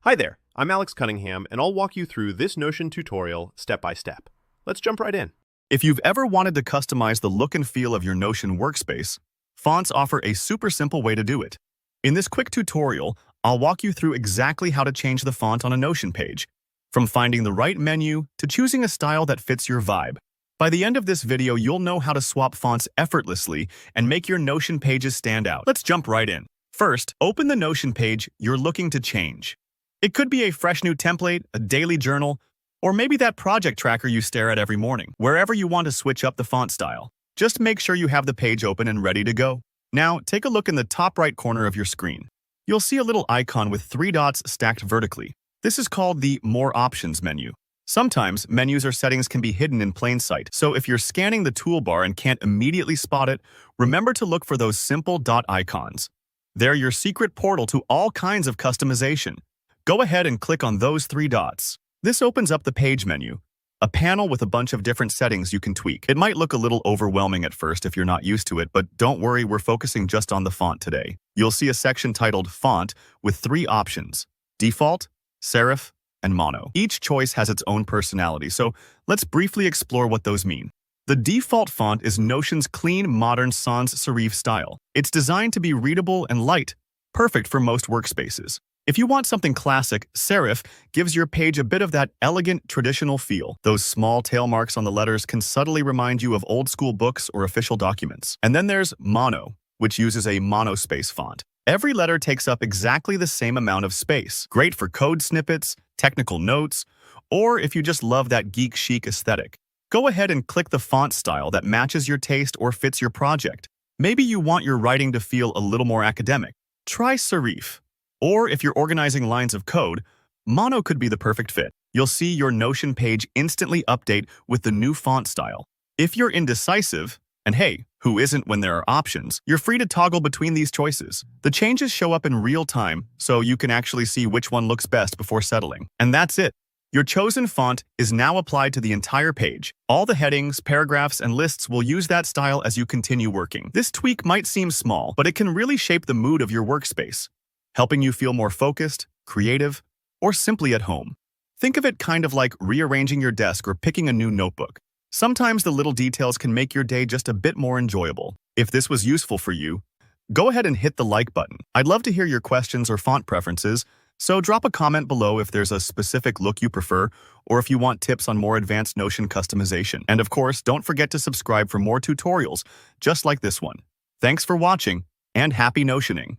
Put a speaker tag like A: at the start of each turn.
A: Hi there, I'm Alex Cunningham, and I'll walk you through this Notion tutorial step by step. Let's jump right in.
B: If you've ever wanted to customize the look and feel of your Notion workspace, fonts offer a super simple way to do it. In this quick tutorial, I'll walk you through exactly how to change the font on a Notion page, from finding the right menu to choosing a style that fits your vibe. By the end of this video, you'll know how to swap fonts effortlessly and make your Notion pages stand out. Let's jump right in. First, open the Notion page you're looking to change. It could be a fresh new template, a daily journal, or maybe that project tracker you stare at every morning. Wherever you want to switch up the font style, just make sure you have the page open and ready to go. Now, take a look in the top right corner of your screen. You'll see a little icon with 3 dots stacked vertically. This is called the More Options menu. Sometimes, menus or settings can be hidden in plain sight, so if you're scanning the toolbar and can't immediately spot it, remember to look for those simple dot icons. They're your secret portal to all kinds of customization. Go ahead and click on those 3 dots. This opens up the Page menu, a panel with a bunch of different settings you can tweak. It might look a little overwhelming at first if you're not used to it, but don't worry, we're focusing just on the font today. You'll see a section titled Font with 3 options: Default, Serif, and Mono. Each choice has its own personality, so let's briefly explore what those mean. The default font is Notion's clean, modern sans serif style. It's designed to be readable and light, perfect for most workspaces. If you want something classic, serif gives your page a bit of that elegant, traditional feel. Those small tail marks on the letters can subtly remind you of old-school books or official documents. And then there's Mono, which uses a monospace font. Every letter takes up exactly the same amount of space. Great for code snippets, technical notes, or if you just love that geek chic aesthetic. Go ahead and click the font style that matches your taste or fits your project. Maybe you want your writing to feel a little more academic. Try serif. Or if you're organizing lines of code, Mono could be the perfect fit. You'll see your Notion page instantly update with the new font style. If you're indecisive, and hey, who isn't when there are options, you're free to toggle between these choices. The changes show up in real time, so you can actually see which one looks best before settling. And that's it. Your chosen font is now applied to the entire page. All the headings, paragraphs, and lists will use that style as you continue working. This tweak might seem small, but it can really shape the mood of your workspace, helping you feel more focused, creative, or simply at home. Think of it kind of like rearranging your desk or picking a new notebook. Sometimes the little details can make your day just a bit more enjoyable. If this was useful for you, go ahead and hit the like button. I'd love to hear your questions or font preferences, so drop a comment below if there's a specific look you prefer or if you want tips on more advanced Notion customization. And of course, don't forget to subscribe for more tutorials just like this one. Thanks for watching, and happy Notioning!